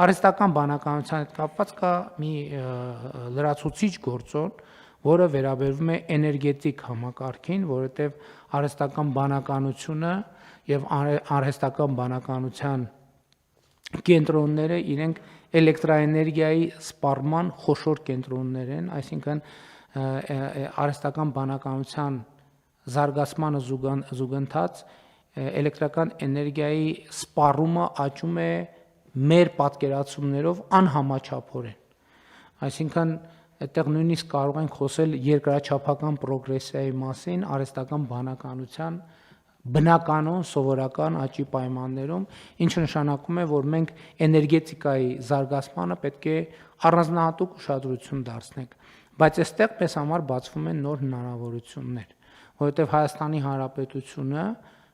Արհեստական բանականության հետ կապված կա մի լրացուցիչ գործոն, որը վերաբերվում է էներգետիկ համակարգին, որովհետև արհեստական բանականությունը եւ արհեստական բանականության կենտրոնները իրենք էլեկտրաէներգիայի սպառման խոշոր կենտրոններ են, այսինքն արհեստական բանականության զարգացմանը զուգընթաց էլեկտրական էներգիայի սպառումը աճում է մեր պատկերացումներով անհամաչափորեն, այսինքն այդտեղ նույնիսկ կարող ենք խոսել երկրաչափական պրոգրեսիայի մասին արհեստական բանականության բնականon սովորական աճի պայմաններում, ինչը նշանակում է, որ մենք էներգետիկայի զարգացմանը պետք է առանձնահատուկ ուշադրություն դարձնենք, բայց այստեղ մեզ համար բացվում են նոր հնարավորություններ, որովհետև Հայաստանի Հանրապետությունը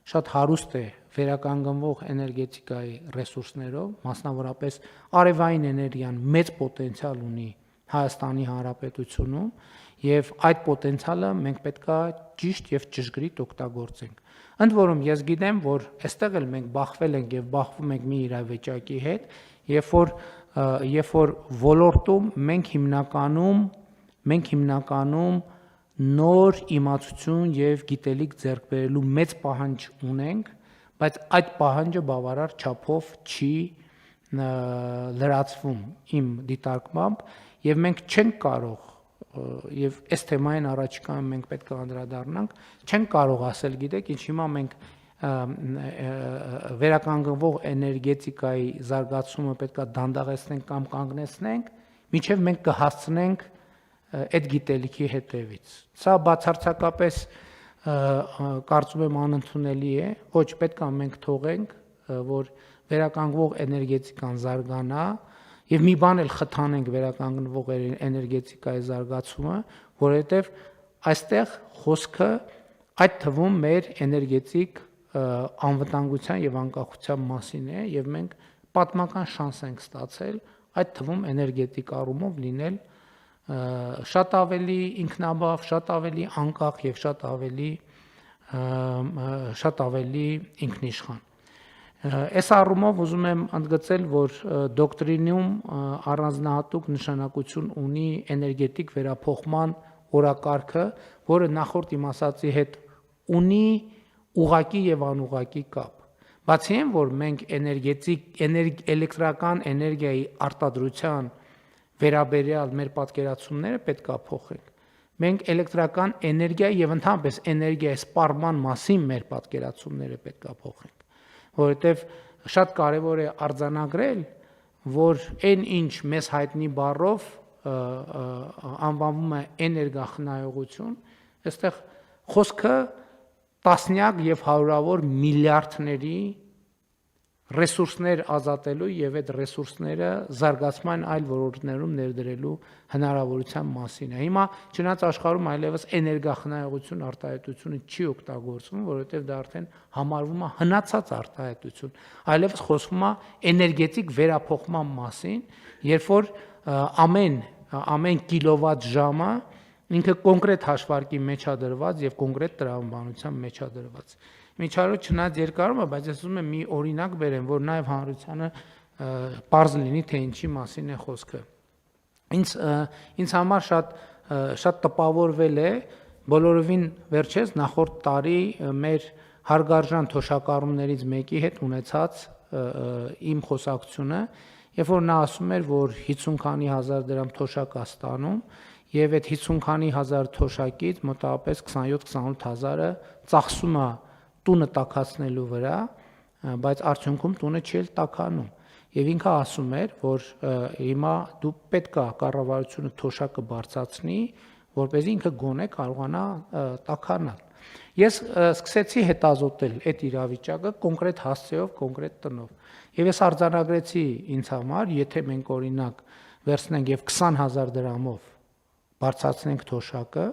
շատ հարուստ է վերականգնվող էներգետիկայի ռեսուրսներով, մասնավորապես արևային էներգիան մեծ պոտենցիալ ունի Հայաստանի Հանրապետությունում եւ այդ պոտենցիալը մենք պետքա ճիշտ եւ ճշգրիտ օգտագործենք։ Ընդ որում ես գիտեմ, որ այստեղ էլ մենք բախվել ենք եւ բախվում ենք մի իրավիճակի հետ, երբ որ ոլորտում մենք հիմնականում նոր իմացություն եւ գիտելիք ձեռք բերելու մեծ պահանջ ունենք, բայց այդ պահանջը բավարար չափով չի լրացվում իմ դիտարկմամբ եւ մենք չենք կարող եւ այս թեմային առաջիկայում մենք պետք է անդրադառնանք, չենք կարող ասել, գիտեք, ինչ հիմա մենք վերականգնվող էներգետիկայի զարգացումը պետք է դանդաղեցնենք կամ կանգնեցնենք, մինչեւ մենք կհասցնենք այդ գիտելիքի հետևից։ Սա բացարձակապես կարծում եմ անընդունելի է, ոչ պետք է մենք թողենք, որ վերականգնվող էներգետիկան զարգանա եւ մի բան էլ խթանենք վերականգնվող էներգետիկայի զարգացումը, որովհետեւ այստեղ խոսքը այդ թվում մեր էներգետիկ անվտանգության եւ անկախության մասին է եւ մենք պատմական շանս ենք ստացել այդ թվում էներգետիկ առումով լինել շատ ավելի ինքնաբավ, շատ ավելի անկախ եւ շատ ավելի ինքնիշխան։ Այս առումով ուզում եմ ընդգծել, որ դոկտրինում առանձնահատուկ նշանակություն ունի էներգետիկ վերափոխման օրակարգը, որը նախորդ իմ ասացի հետ ունի ուղղակի եւ անուղղակի կապ։ Բացի այն, որ մենք էլեկտրական էներգիայի արտադրության վերաբերյալ մեր պատկերացումները պետք է փոխենք։ Մենք էլեկտրական էներգիայի եւ ընդհանրապես էներգիայի սպառման մասին մեր պատկերացումները պետք է փոխենք, որովհետեւ շատ կարեւոր է արձանագրել, որ այն ինչ մեզ հայտնի բառով անվանվում է էներգախնայողություն, այստեղ խոսքը տասնյակ եւ հարյուրավոր միլիարդների ռեսուրսներ ազատելու եւ այդ ռեսուրսները զարգացման այլ ոլորտներում ներդրելու հնարավորության մասին է։ Հիմա չնայած աշխարհում այլևս էներգախնայողություն արտահայտությունը չի օգտագործվում, որովհետեւ դա արդեն համարվում է հնացած արտահայտություն, այլևս խոսվում է էներգետիկ վերափոխման մասին, երբ որ ամեն կիլովատ ժամը ինքը կոնկրետ հաշվարկի մեջ է դրված եւ կոնկրետ տրամաբանության մեջ է դրված։ Միջարոտ չնայած երկարում է, բայց ես ուզում եմ մի օրինակ բերեմ, որ նաեւ հանրությանը պարզ լինի, թե ինչի մասին է խոսքը։ Ինձ համար շատ տպավորվել է բոլորովին վերջերս նախորդ տարի մեր հարգարժան թոշակառուներից մեկի հետ ունեցած իմ խոսակցությունը, երբ որ նա ասում էր, որ 50 քանի հազար դրամ թոշակ է ստանում եւ այդ 50 քանի հազար թոշակից մոտավորապես 27-28 հազարը ծախսում է տունը տաքացնելու վրա, բայց արդյունքում տունը չի էլ տաքանում։ Եվ ինքը ասում էր, որ հիմա դու պետք է կառավարությունը թոշակը բարձրացնի, որպեսզի ինքը գոնե կարողանա տաքանալ։ Ես սկսեցի հետազոտել այդ իրավիճակը կոնկրետ հասցեով, կոնկրետ տնով։ Եվ ես արձանագրեցի ինձ համար, եթե մենք օրինակ վերցնենք եւ 20000 դրամով բարձրացնենք թոշակը,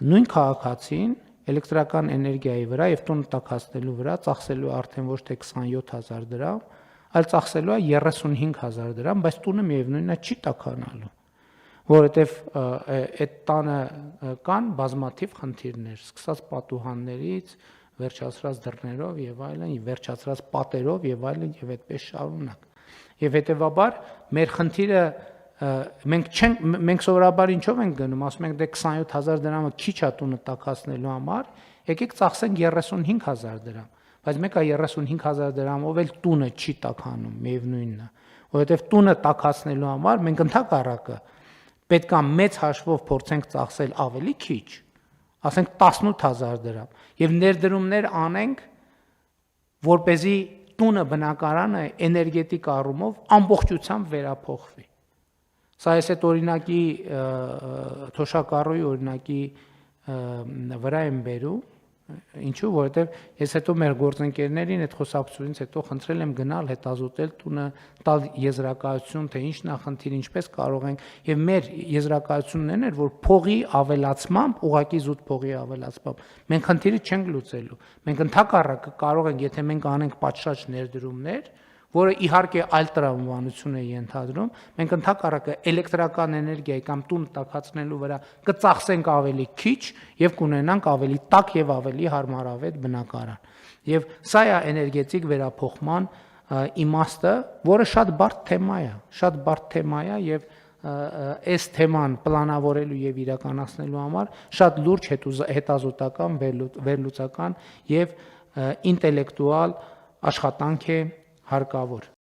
նույն քաղաքացին էլեկտրական էներգիայի վրա եւ տուն տաքացնելու վրա ծախսելու արդեն ոչ թե 27000 դրամ, այլ ծախսելու է 35000 դրամ, բայց տունը միևնույնն է չի տաքանալու, որովհետեւ այդ տանը կան բազմաթիվ խնդիրներ, սկսած պատուհաններից, վերջացրած դռներով եւ այլն, վերջացրած պատերով եւ այլն եւ այդպես շարունակ։ Եվ հետեւաբար մեր խնդիրը մենք սովորաբար ինչով ենք գնում, ասում ենք դե 27000 դրամը քիչ է տունը տաքացնելու համար, եկեք ծախսենք 35000 դրամ, բայց մեկը 35000 դրամով էլ տունը չի տաքանում, միևնույնն է, որովհետև տունը տաքացնելու համար մենք ընդհակառակը պետքա մեծ հաշվով փորձենք ծախսել ավելի քիչ, ասենք 18000 դրամ, եւ ներդրումներ անենք, որպեսզի տունը բնակարանը էներգետիկ առումով ամբողջությամբ վերափոխվի։ Սա ես այդ օրինակի թոշակառուի օրինակի վրա եմ բերում, ինչու, որովհետև ես հետո մեր գործընկերներին այդ խոսակցությունից հետո խնդրել եմ գնալ հետազոտել տունը, տալ եզրակացություն, թե ինչն է խնդիրը, ինչպես կարող ենք, եւ մեր եզրակացությունն էր, որ փողի ավելացմամբ, ուղղակի զուտ փողի ավելացմամբ մենք խնդիրը չենք լուծելու։ Մենք ընդհակառակը կարող ենք, եթե մենք անենք պատշաճ ներդրումներ, որը իհարկե այլ տրամաբանություն է ենթադրում, մենք ընդհակառակը էլեկտրական էներգիայի կամ տուն տաքացնելու վրա կծախսենք ավելի քիչ եւ կունենանք ավելի տաք եւ ավելի հարմարավետ բնակարան։ Եվ սա է էներգետիկ վերափոխման իմաստը, որը շատ բարդ թեմա է եւ այս թեման պլանավորելու եւ իրականացնելու համար շատ լուրջ հետազոտական, վերլուծական եւ ինտելեկտուալ աշխատանք է հարկավոր։